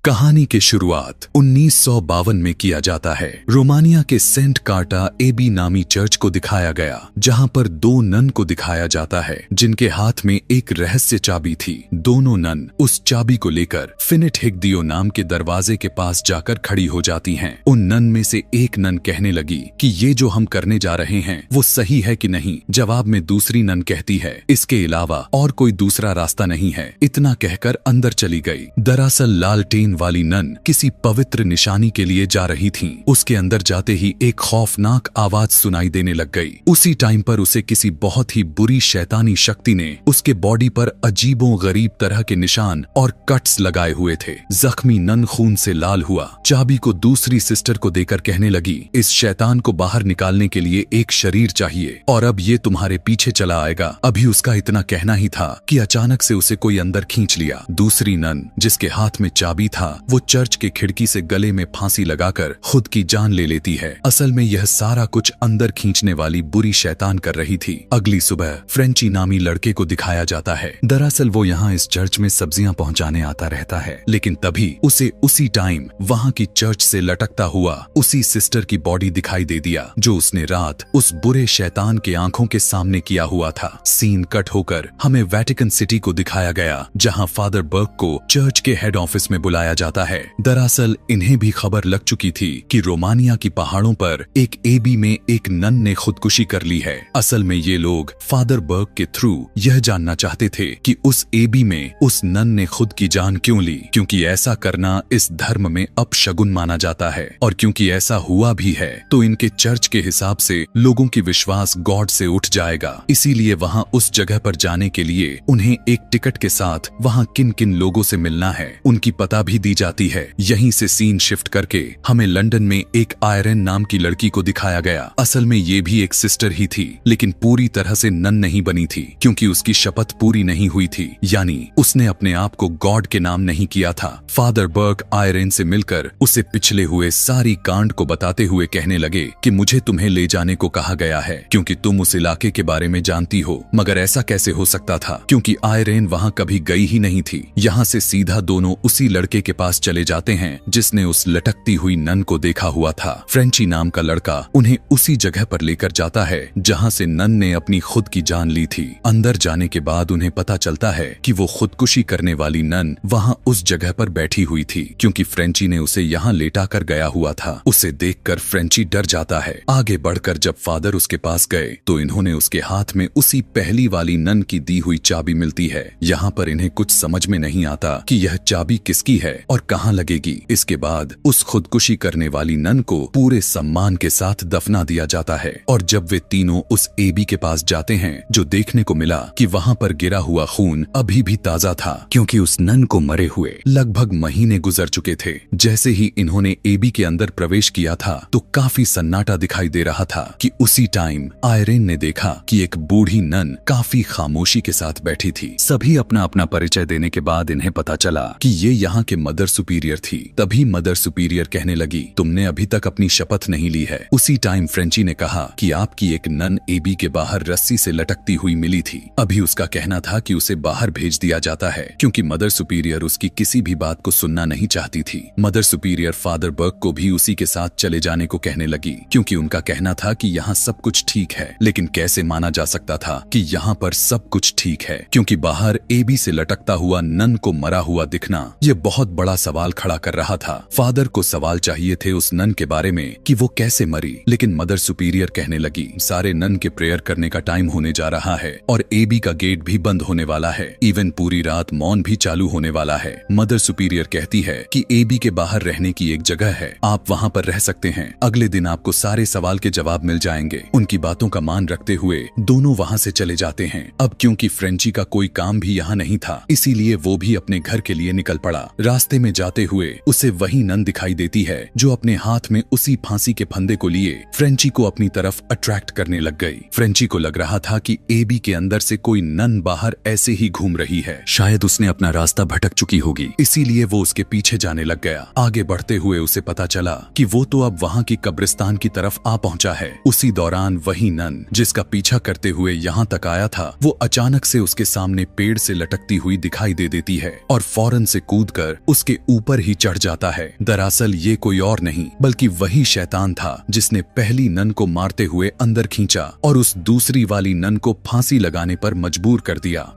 कहानी की शुरुआत 1952 में किया जाता है। रोमानिया के सेंट कार्टा एबी नामी चर्च को दिखाया गया, जहां पर दो नन को दिखाया जाता है जिनके हाथ में एक रहस्य चाबी थी। दोनों नन उस चाबी को लेकर फिनिट हिग्दियो नाम के दरवाजे के पास जाकर खड़ी हो जाती हैं। उन नन में से एक नन कहने लगी कि ये जो हम करने जा रहे हैं वो सही है कि नहीं। जवाब में दूसरी नन कहती है इसके अलावा और कोई दूसरा रास्ता नहीं है। इतना कहकर अंदर चली गई। दरअसल लालटेन वाली नन किसी पवित्र निशानी के लिए जा रही थीं। उसके अंदर जाते ही एक खौफनाक आवाज सुनाई देने लग गई। उसी टाइम पर उसे किसी बहुत ही बुरी शैतानी शक्ति ने उसके बॉडी पर अजीबो गरीब तरह के निशान और कट्स लगाए हुए थे। जख्मी नन खून से लाल हुआ। चाबी को दूसरी सिस्टर को देकर कहने लगी इस शैतान को बाहर निकालने के लिए एक शरीर चाहिए और अब ये तुम्हारे पीछे चला आएगा। अभी उसका इतना कहना ही था कि अचानक से उसे कोई अंदर खींच लिया। दूसरी नन जिसके हाथ में चाबी था वो चर्च के खिड़की से गले में फांसी लगाकर खुद की जान ले लेती है। असल में यह सारा कुछ अंदर खींचने वाली बुरी शैतान कर रही थी। अगली सुबह फ्रेंची नामी लड़के को दिखाया जाता है। दरअसल वो यहाँ इस चर्च में सब्जियां पहुंचाने आता रहता है, लेकिन तभी उसे उसी टाइम वहाँ की चर्च से लटकता हुआ उसी सिस्टर की बॉडी दिखाई दे दिया जो उसने रात उस बुरे शैतान के आंखों के सामने किया हुआ था। सीन कट होकर हमें वेटिकन सिटी को दिखाया गया, जहाँ फादर बर्क को चर्च के हेड ऑफिस में बुलाया जाता है। दरअसल इन्हें भी खबर लग चुकी थी कि रोमानिया की पहाड़ों पर एक एबी में एक नन ने खुदकुशी कर ली है। असल में ये लोग फादर बर्क के थ्रू यह जानना चाहते थे कि उस एबी में उस नन ने खुद की जान क्यों ली, क्योंकि ऐसा करना इस धर्म में अपशगुन माना जाता है। और क्योंकि ऐसा हुआ भी है तो इनके चर्च के हिसाब से लोगों की विश्वास गॉड से उठ जाएगा। इसीलिए वहाँ उस जगह पर जाने के लिए उन्हें एक टिकट के साथ वहाँ किन किन लोगों से मिलना है उनकी पता भी दी जाती है। यहीं से सीन शिफ्ट करके हमें लंदन में एक आयरन नाम की लड़की को दिखाया गया। असल में ये भी एक सिस्टर ही थी, लेकिन पूरी तरह से नन नहीं बनी थी क्योंकि उसकी शपथ पूरी नहीं हुई थी, यानी उसने अपने आप को गॉड के नाम नहीं किया था। फादर बर्क आयरन से मिलकर उसे पिछले हुए सारी कांड को बताते हुए कहने लगे कि मुझे तुम्हें ले जाने को कहा गया है क्योंकि तुम उस इलाके के बारे में जानती हो, मगर ऐसा कैसे हो सकता था क्योंकि आयरन वहाँ कभी गई ही नहीं थी। यहाँ से सीधा दोनों उसी लड़के के पास चले जाते हैं जिसने उस लटकती हुई नन को देखा हुआ था। फ्रेंची नाम का लड़का उन्हें उसी जगह पर लेकर जाता है जहां से नन ने अपनी खुद की जान ली थी। अंदर जाने के बाद उन्हें पता चलता है कि वो खुदकुशी करने वाली नन वहां उस जगह पर बैठी हुई थी क्योंकि फ्रेंची ने उसे यहाँ लेटा कर गया हुआ था। उसे देखकर फ्रेंची डर जाता है। आगे बढ़कर जब फादर उसके पास गए तो इन्होंने उसके हाथ में उसी पहली वाली नन की दी हुई चाबी मिलती है। यहाँ पर इन्हें कुछ समझ में नहीं आता कि यह चाबी किसकी है और कहाँ लगेगी। इसके बाद उस खुदकुशी करने वाली नन को पूरे सम्मान के साथ दफना दिया जाता है। और जब वे तीनों उस एबी के पास जाते हैं जो देखने को मिला कि वहाँ पर गिरा हुआ खून अभी भी ताजा था क्योंकि उस नन को मरे हुए लगभग महीने गुजर चुके थे। जैसे ही इन्होंने एबी के अंदर प्रवेश किया था तो काफी सन्नाटा दिखाई दे रहा था कि उसी टाइम आयरन ने देखा कि एक बूढ़ी नन काफी खामोशी के साथ बैठी थी। सभी अपना अपना परिचय देने के बाद इन्हें पता चला कि ये यहाँ के मदर सुपीरियर थी। तभी मदर सुपीरियर कहने लगी तुमने अभी तक अपनी शपथ नहीं ली है। उसी टाइम फ्रेंची ने कहा कि आपकी एक नन एबी के बाहर रस्सी से लटकती हुई मिली थी। अभी उसका कहना था कि उसे बाहर भेज दिया जाता है क्योंकि मदर सुपीरियर उसकी किसी भी बात को सुनना नहीं चाहती थी। मदर सुपीरियर फादर बर्क को भी उसी के साथ चले जाने को कहने लगी क्योंकि उनका कहना था कि यहाँ सब कुछ ठीक है। लेकिन कैसे माना जा सकता था कि यहाँ पर सब कुछ ठीक है क्योंकि बाहर एबी से लटकता हुआ नन को मरा हुआ दिखना ये बहुत बड़ा सवाल खड़ा कर रहा था। फादर को सवाल चाहिए थे उस नन के बारे में कि वो कैसे मरी, लेकिन मदर सुपीरियर कहने लगी सारे नन के प्रेयर करने का टाइम होने जा रहा है और एबी का गेट भी बंद होने वाला है। इवन पूरी रात मौन भी चालू होने वाला है। मदर सुपीरियर कहती है कि एबी के बाहर रहने की एक जगह है, आप वहाँ पर रह सकते हैं। अगले दिन आपको सारे सवाल के जवाब मिल जाएंगे। उनकी बातों का मान रखते हुए दोनों वहाँ से चले जाते हैं। अब क्योंकि फ्रेंची का कोई काम भी यहाँ नहीं था इसीलिए वो भी अपने घर के लिए निकल पड़ा। रास्ते में जाते हुए उसे वही नन दिखाई देती है जो अपने हाथ में उसी फांसी के फंदे को लिए फ्रेंची को अपनी तरफ अट्रैक्ट करने लग गई। फ्रेंची को लग रहा था कि एबी के अंदर से कोई नन बाहर ऐसे ही घूम रही है, शायद उसने अपना रास्ता भटक चुकी होगी, इसीलिए वो उसके पीछे जाने लग गया। आगे बढ़ते हुए उसे पता चला कि वो तो अब वहाँ की कब्रिस्तान की तरफ आ पहुँचा है। उसी दौरान वही नन जिसका पीछा करते हुए यहाँ तक आया था वो अचानक से उसके सामने पेड़ से लटकती हुई दिखाई दे देती है और फौरन से कूदकर उसके ऊपर ही चढ़ जाता है। दरअसल ये कोई और नहीं बल्कि वही शैतान था जिसने पहली नन को मारते हुए अंदर खींचा और उस दूसरी वाली नन को फांसी लगाने पर मजबूर कर दिया।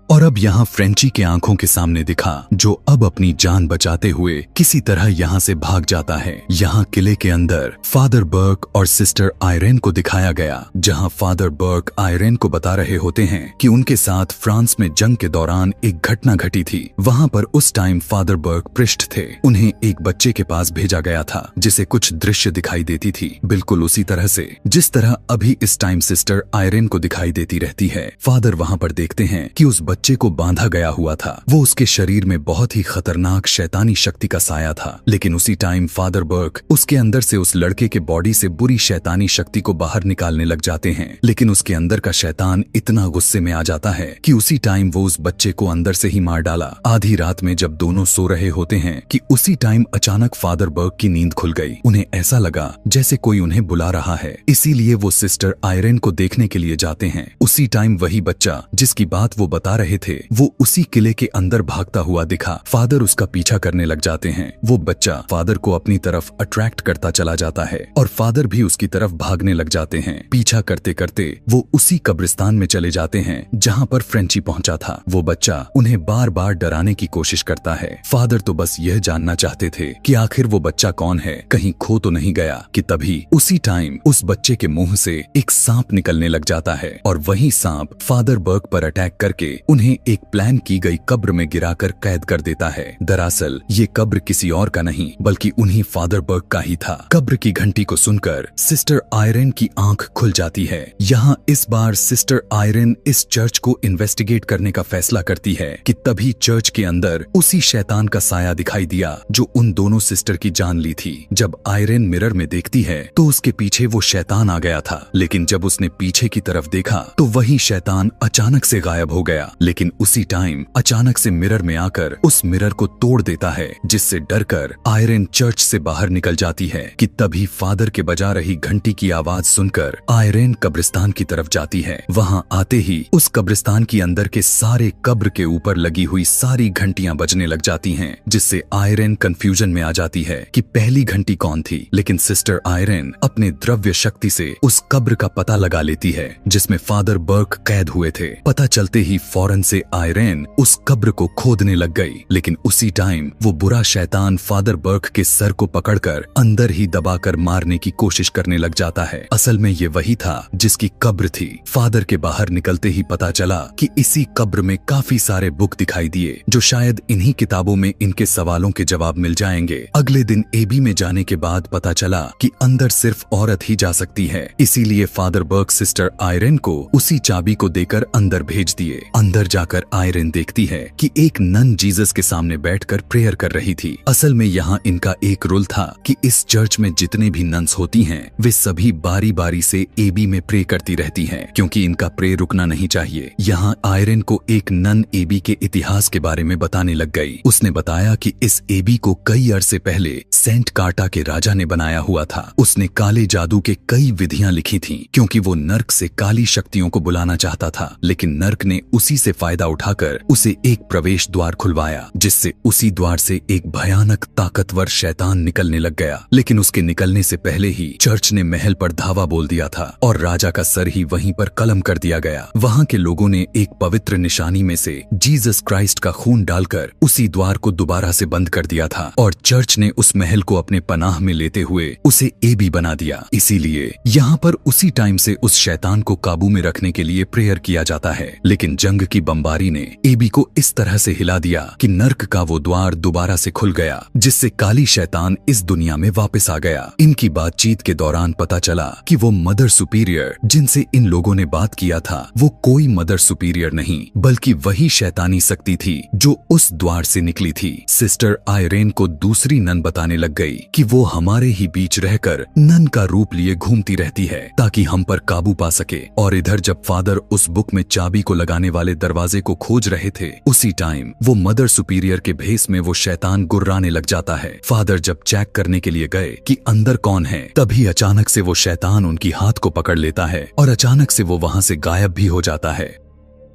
और अब यहाँ फ्रेंची के आंखों के सामने दिखा, जो अब अपनी जान बचाते हुए किसी तरह यहाँ से भाग जाता है। यहाँ किले के अंदर फादर बर्क और सिस्टर आयरेन को दिखाया गया, जहाँ फादर बर्क आयरेन को बता रहे होते हैं कि उनके साथ फ्रांस में जंग के दौरान एक घटना घटी थी। वहाँ पर उस टाइम फादर बर्क पृष्ठ थे। उन्हें एक बच्चे के पास भेजा गया था जिसे कुछ दृश्य दिखाई देती थी, बिल्कुल उसी तरह से जिस तरह अभी इस टाइम सिस्टर आयरेन को दिखाई देती रहती है। फादर वहाँ पर देखते हैं कि उस बच्चे को बांधा गया हुआ था। वो उसके शरीर में बहुत ही खतरनाक शैतानी शक्ति का साया था। लेकिन उसी टाइम फादर बर्क उसके अंदर से उस लड़के के बॉडी से बुरी शैतानी शक्ति को बाहर निकालने लग जाते हैं। लेकिन उसके अंदर का शैतान इतना गुस्से में आ जाता है कि उसी टाइम वो उस बच्चे को अंदर से ही मार डाला। आधी रात में जब दोनों सो रहे होते हैं कि उसी टाइम अचानक फादर बर्क की नींद खुल गई। उन्हें ऐसा लगा जैसे कोई उन्हें बुला रहा है, इसीलिए वो सिस्टर आयरेन को देखने के लिए जाते हैं। उसी टाइम वही बच्चा जिसकी बात वो बता रहे थे वो उसी किले के अंदर भागता हुआ दिखा। फादर उसका पीछा करने लग जाते हैं। वो बच्चा फादर को अपनी तरफ अट्रैक्ट करता चला जाता है और फादर भी उसकी तरफ भागने लग जाते हैं। पीछा करते करते वो उसी कब्रिस्तान में चले जाते हैं जहाँ पर फ्रेंची पहुंचा था। वो बच्चा उन्हें बार बार डराने की कोशिश करता है। फादर तो बस यह जानना चाहते थे कि आखिर वो बच्चा कौन है, कहीं खो तो नहीं गया। कि तभी उसी टाइम उस बच्चे के मुंह से एक सांप निकलने लग जाता है और वही सांप फादर बर्क पर अटैक करके उन्हें एक प्लान की गई कब्र में गिराकर कैद कर देता है। दरअसल ये कब्र किसी और का नहीं बल्कि उन्हीं फादर बर्क का ही था। कब्र की घंटी को सुनकर सिस्टर आयरेन की आंख खुल जाती है। यहाँ इस बार सिस्टर आयरेन इस चर्च को इन्वेस्टिगेट करने का फैसला करती है कि तभी चर्च के अंदर उसी शैतान का साया दिखाई दिया जो उन दोनों सिस्टर की जान ली थी। जब आयरेन मिरर में देखती है तो उसके पीछे वो शैतान आ गया था, लेकिन जब उसने पीछे की तरफ देखा तो वही शैतान अचानक से गायब हो गया। लेकिन उसी टाइम अचानक से मिरर में आकर उस मिरर को तोड़ देता है, जिससे डरकर आयरेन चर्च से बाहर निकल जाती है। कि तभी फादर के बजा रही घंटी की आवाज सुनकर आयरेन कब्रिस्तान की तरफ जाती है। वहां आते ही उस कब्रिस्तान के अंदर के सारे कब्र के ऊपर लगी हुई सारी घंटियां बजने लग जाती हैं, जिससे आयरेन कंफ्यूजन में आ जाती है कि पहली घंटी कौन थी। लेकिन सिस्टर आयरेन अपने द्रव्य शक्ति से उस कब्र का पता लगा लेती है जिसमें फादर बर्क कैद हुए थे। पता चलते ही फौरन से आयरेन उस कब्र को खोदने लग गई। लेकिन उसी टाइम वो बुरा शैतान फादर बर्क के सर को पकड़कर अंदर ही दबाकर मारने की कोशिश करने लग जाता है। असल में ये वही था जिसकी कब्र थी। फादर के बाहर निकलते ही पता चला कि इसी कब्र में काफी सारे बुक दिखाई दिए, जो शायद इन्हीं किताबों में इनके सवालों के जवाब मिल जाएंगे। अगले दिन एबी में जाने के बाद पता चला कि अंदर सिर्फ औरत ही जा सकती है, इसीलिए फादर बर्क सिस्टर आयरेन को उसी चाबी को देकर अंदर भेज दिए। अंदर जाकर आयरेन देखती है कि एक नन जीसस के सामने बैठकर प्रेयर कर रही थी। असल में यहाँ इनका एक रूल था कि इस चर्च में जितने भी नन्स होती हैं वे सभी बारी बारी से एबी में प्रे करती रहती हैं, क्योंकि इनका प्रे रुकना नहीं चाहिए। यहाँ आयरेन को एक नन एबी के इतिहास के बारे में बताने लग गई। उसने बताया कि इस एबी को कई अरसे पहले सेंट कार्टा के राजा ने बनाया हुआ था। उसने काले जादू के कई विधियां लिखी थीं, क्योंकि वो नर्क से काली शक्तियों को बुलाना चाहता था। लेकिन नर्क ने उसी से फायदा उठाकर उसे एक प्रवेश द्वार खुलवाया, जिससे उसी द्वार से एक भयानक ताकतवर शैतान निकलने लग गया। लेकिन उसके निकलने से पहले ही चर्च ने महल पर धावा बोल दिया था और राजा का सर ही वहीं पर कलम कर दिया गया। वहां के लोगों ने एक पवित्र निशानी में से जीसस क्राइस्ट का खून डालकर उसी द्वार को दोबारा से बंद कर दिया था और चर्च ने उस महल को अपने पनाह में लेते हुए उसे एबी बना दिया। इसीलिए यहाँ पर उसी टाइम से उस शैतान को काबू में रखने के लिए प्रेयर किया जाता है। लेकिन जंग की बमबारी ने एबी को इस तरह से हिला दिया कि नर्क का वो द्वार दोबारा से खुल गया, जिससे काली शैतान इस दुनिया में वापस आ गया। इनकी बातचीत के दौरान पता चला कि वो मदर सुपीरियर जिनसे इन लोगों ने बात किया था वो कोई मदर सुपीरियर नहीं बल्कि वही शैतानी शक्ति थी जो उस द्वार से निकली थी। सिस्टर आयरेन को दूसरी नन बताने लग गई कि वो हमारे ही बीच रहकर नन का रूप लिए घूमती रहती है ताकि हम पर काबू पा सके। और इधर जब फादर उस बुक में चाबी को लगाने वाले दरवाजे को खोज रहे थे, उसी टाइम वो मदर सुपीरियर के भेस में वो शैतान गुर्राने लग जाता है। फादर जब चेक करने के लिए गए कि अंदर कौन है, तभी अचानक से वो शैतान उनकी हाथ को पकड़ लेता है और अचानक से वो वहां से गायब भी हो जाता है।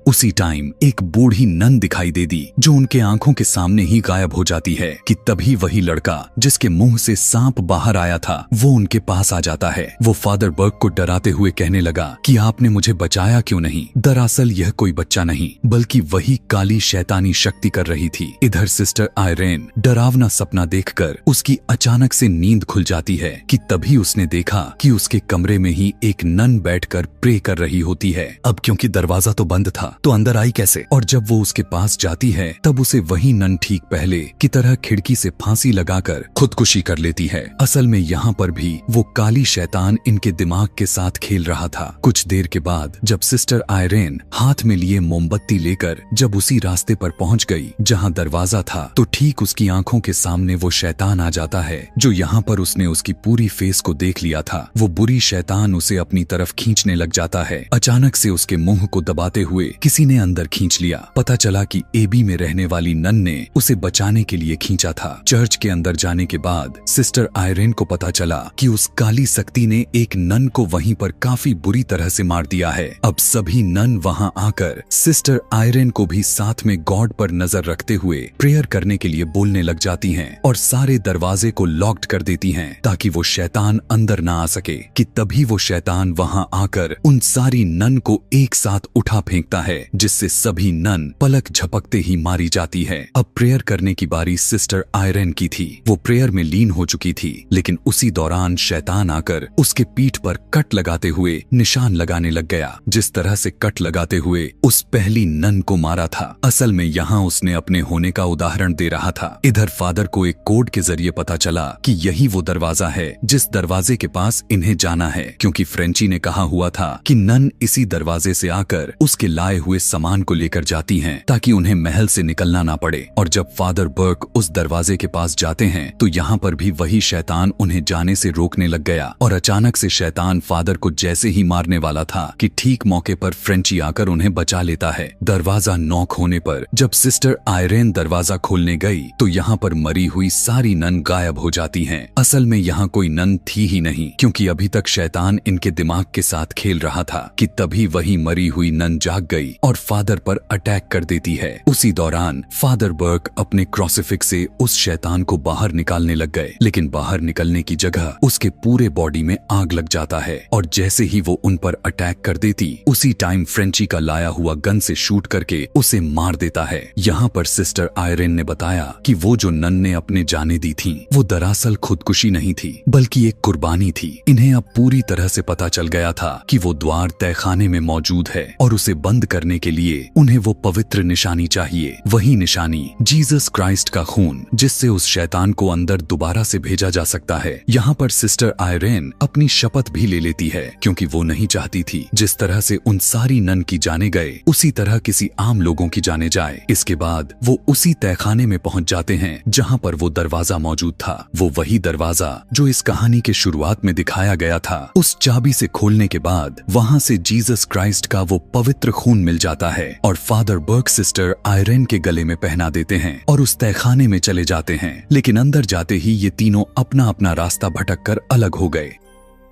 उसी टाइम एक बूढ़ी नन दिखाई दे दी जो उनके आंखों के सामने ही गायब हो जाती है कि तभी वही लड़का जिसके मुंह से सांप बाहर आया था वो उनके पास आ जाता है। वो फादर बर्क को डराते हुए कहने लगा कि आपने मुझे बचाया क्यों नहीं। दरअसल यह कोई बच्चा नहीं बल्कि वही काली शैतानी शक्ति कर रही थी। इधर सिस्टर आयरेन डरावना सपना देखकर उसकी अचानक से नींद खुल जाती है कि तभी उसने देखा कि उसके कमरे में ही एक नन बैठकर प्रे कर रही होती है। अब क्योंकि दरवाजा तो बंद था तो अंदर आई कैसे, और जब वो उसके पास जाती है तब उसे वही नन ठीक पहले की तरह खिड़की से फांसी लगाकर खुदकुशी कर लेती है। असल में यहाँ पर भी वो काली शैतान इनके दिमाग के साथ खेल रहा था। कुछ देर के बाद जब सिस्टर आयरेन हाथ में लिए मोमबत्ती लेकर जब उसी रास्ते पर पहुंच गई जहाँ दरवाजा था तो ठीक उसकी आंखों के सामने वो शैतान आ जाता है जो यहाँ पर उसने उसकी पूरी फेस को देख लिया था। वो बुरी शैतान उसे अपनी तरफ खींचने लग जाता है। अचानक से उसके मुंह को दबाते हुए किसी ने अंदर खींच लिया। पता चला कि एबी में रहने वाली नन ने उसे बचाने के लिए खींचा था। चर्च के अंदर जाने के बाद सिस्टर आयरेन को पता चला कि उस काली शक्ति ने एक नन को वहीं पर काफी बुरी तरह से मार दिया है। अब सभी नन वहां आकर सिस्टर आयरेन को भी साथ में गॉड पर नजर रखते हुए प्रेयर करने के लिए बोलने लग जाती हैं और सारे दरवाजे को लॉक्ड कर देती हैं ताकि वो शैतान अंदर ना आ सके। कि तभी वो शैतान वहां आकर उन सारी नन को एक साथ उठा फेंकता है जिससे सभी नन पलक झपकते ही मारी जाती है। अब प्रेयर करने की बारी सिस्टर आयरेन की थी। वो प्रेयर में लीन हो चुकी थी लेकिन उसी दौरान शैतान आकर उसके पीठ पर कट लगाते हुए निशान लगाने लग गया जिस तरह से कट लगाते हुए उस पहली नन को मारा था। असल में यहाँ उसने अपने होने का उदाहरण दे रहा था। इधर फादर को एक कोड के जरिए पता चला कि यही वो दरवाजा है जिस दरवाजे के पास इन्हें जाना है, क्योंकि फ्रेंची ने कहा हुआ था कि नन इसी दरवाजे से आकर उसके लाए हुए सामान को लेकर जाती हैं ताकि उन्हें महल से निकलना ना पड़े। और जब फादर बर्क उस दरवाजे के पास जाते हैं तो यहाँ पर भी वही शैतान उन्हें जाने से रोकने लग गया और अचानक से शैतान फादर को जैसे ही मारने वाला था कि ठीक मौके पर फ्रेंची आकर उन्हें बचा लेता है। दरवाजा नॉक होने पर जब सिस्टर आयरेन दरवाजा खोलने गई तो यहाँ पर मरी हुई सारी नन गायब हो जाती हैं। असल में यहाँ कोई नन थी ही नहीं क्योंकि अभी तक शैतान इनके दिमाग के साथ खेल रहा था। कि तभी वही मरी हुई नन जाग गई और फादर पर अटैक कर देती है। उसी दौरान फादर बर्क अपने क्रूसिफिक्स से उस शैतान को बाहर निकालने लग गए लेकिन बाहर निकलने की जगह उसके पूरे बॉडी में आग लग जाता है और जैसे ही वो उन पर अटैक कर देती उसी टाइम फ्रेंची का लाया हुआ गन से शूट करके उसे मार देता है। यहाँ पर सिस्टर आयरेन ने बताया कि वो जो नन ने अपने जाने दी थी वो दरअसल खुदकुशी नहीं थी बल्कि एक कुर्बानी थी। इन्हें अब पूरी तरह से पता चल गया था कि वो द्वार तहखाने में मौजूद है और उसे बंद करने के लिए उन्हें वो पवित्र निशानी चाहिए। वही निशानी जीसस क्राइस्ट का खून जिससे उस शैतान को अंदर दोबारा से भेजा जा सकता है। यहाँ पर सिस्टर आयरेन अपनी शपथ भी ले लेती है क्योंकि वो नहीं चाहती थी जिस तरह से उन सारी नन की जाने गए उसी तरह किसी आम लोगों की जाने जाए। इसके बाद वो उसी तहखाने में पहुंच जाते हैं जहाँ पर वो दरवाजा मौजूद था। वो वही दरवाजा जो इस कहानी के शुरुआत में दिखाया गया था। उस चाबी से खोलने के बाद वहाँ से जीसस क्राइस्ट का वो पवित्र खून मिल जाता है और फादर बर्क सिस्टर आयरेन के गले में पहना देते हैं और उस तहखाने में चले जाते हैं। लेकिन अंदर जाते ही ये तीनों अपना अपना रास्ता भटक कर अलग हो गए।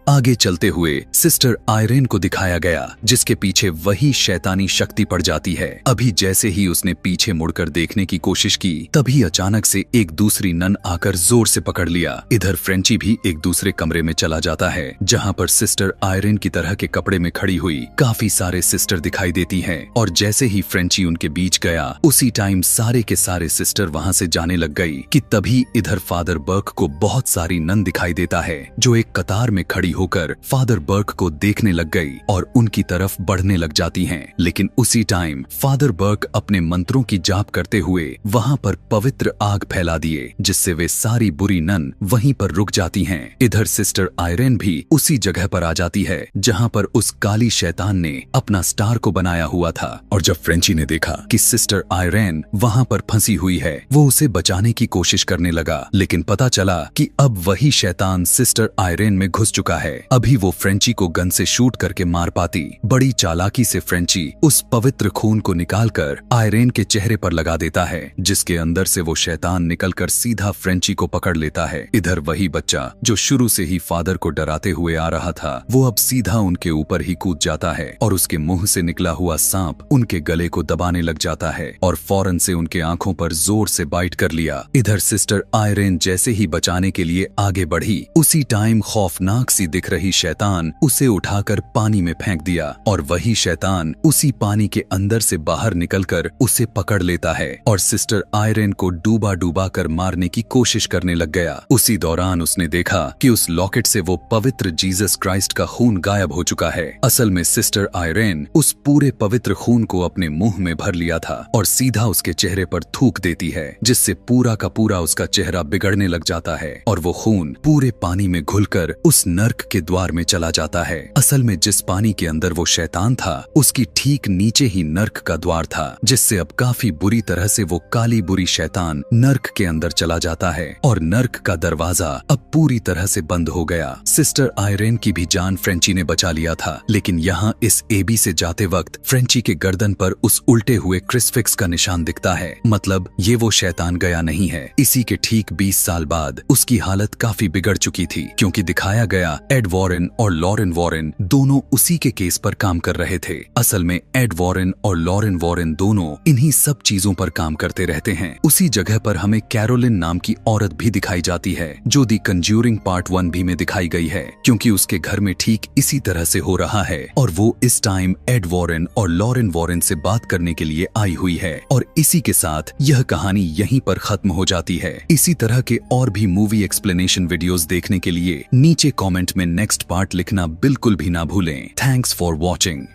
आगे चलते हुए सिस्टर आयरेन को दिखाया गया जिसके पीछे वही शैतानी शक्ति पड़ जाती है। अभी जैसे ही उसने पीछे मुड़कर देखने की कोशिश की तभी अचानक से एक दूसरी नन आकर जोर से पकड़ लिया। इधर फ्रेंची भी एक दूसरे कमरे में चला जाता है जहाँ पर सिस्टर आयरेन की तरह के कपड़े में खड़ी हुई काफी सारे सिस्टर दिखाई देती हैं और जैसे ही फ्रेंची उनके बीच गया उसी टाइम सारे के सारे सिस्टर वहाँ से जाने लग गई। कि तभी इधर फादर बर्क को बहुत सारी नन दिखाई देता है जो एक कतार में खड़ी होकर फादर बर्क को देखने लग गई और उनकी तरफ बढ़ने लग जाती हैं। लेकिन उसी टाइम फादर बर्क अपने मंत्रों की जाप करते हुए वहां पर पवित्र आग फैला दिए जिससे वे सारी बुरी नन वहीं पर रुक जाती हैं। इधर सिस्टर आयरेन भी उसी जगह पर आ जाती है जहां पर उस काली शैतान ने अपना स्टार को बनाया हुआ था। और जब फ्रेंची ने देखा कि सिस्टर आयरेन वहां पर फंसी हुई है वो उसे बचाने की कोशिश करने लगा लेकिन पता चला कि अब वही शैतान सिस्टर आयरेन में घुस चुका है है। अभी वो फ्रेंची को गन से शूट करके मार पाती। बड़ी चालाकी से फ्रेंची उस पवित्र खून को निकालकर आयरेन के चेहरे पर लगा देता है, जिसके अंदर से वो शैतान निकलकर सीधा फ्रेंची को पकड़ लेता है। इधर वही बच्चा जो शुरू से ही फादर को डराते हुए आ रहा था, वो अब सीधा उनके ऊपर ही कूद जाता है और उसके मुंह से निकला हुआ सांप उनके गले को दबाने लग जाता है और फौरन से उनके आंखों पर जोर से बाइट कर लिया। इधर सिस्टर आयरेन जैसे ही बचाने के लिए आगे बढ़ी, उसी टाइम खौफनाक सी दिख रही शैतान उसे उठाकर पानी में फेंक दिया और वही शैतान उसी पानी के अंदर से बाहर निकलकर उसे पकड़ लेता है और सिस्टर आयरेन को डूबा डूबा कर मारने की कोशिश करने लग गया। उसी दौरान उसने देखा कि उस लॉकेट से वो पवित्र जीसस क्राइस्ट का खून गायब हो चुका है। असल में सिस्टर आयरेन उस पूरे पवित्र खून को अपने मुंह में भर लिया था और सीधा उसके चेहरे पर थूक देती है, जिससे पूरा का पूरा उसका चेहरा बिगड़ने लग जाता है और वो खून पूरे पानी में घुलकर उस नर्क के द्वार में चला जाता है। असल में जिस पानी के अंदर वो शैतान था, उसकी ठीक नीचे ही नर्क का द्वार था, जिससे अब काफी बुरी तरह से वो काली बुरी शैतान नर्क के अंदर चला जाता है और नर्क का दरवाजा अब पूरी तरह से बंद हो गया। सिस्टर आयरेन की भी जान फ्रेंची ने बचा लिया था, लेकिन यहाँ इस एबी से जाते वक्त फ्रेंची के गर्दन पर उस उल्टे हुए क्रिसफिक्स का निशान दिखता है। मतलब ये वो शैतान गया नहीं है। इसी के ठीक 20 साल बाद उसकी हालत काफी बिगड़ चुकी थी, क्योंकि दिखाया गया एड वॉरेन और लॉरेन वॉरेन दोनों उसी के केस पर काम कर रहे थे। असल में एड वॉरेन और लॉरेन वॉरेन दोनों इन्हीं सब चीजों पर काम करते रहते हैं। उसी जगह पर हमें कैरोलिन नाम की औरत भी दिखाई जाती है, जो दी कंज्यूरिंग पार्ट 1 भी में दिखाई गई है, क्योंकि उसके घर में ठीक इसी तरह से हो रहा है और वो इस टाइम एड वॉरेन और लॉरेन वॉरेन से बात करने के लिए आई हुई है। और इसी के साथ यह कहानी यहीं पर खत्म हो जाती है। इसी तरह के और भी मूवी एक्सप्लेनेशन वीडियोस देखने के लिए नीचे कमेंट में नेक्स्ट पार्ट लिखना बिल्कुल भी ना भूलें। Thanks for watching.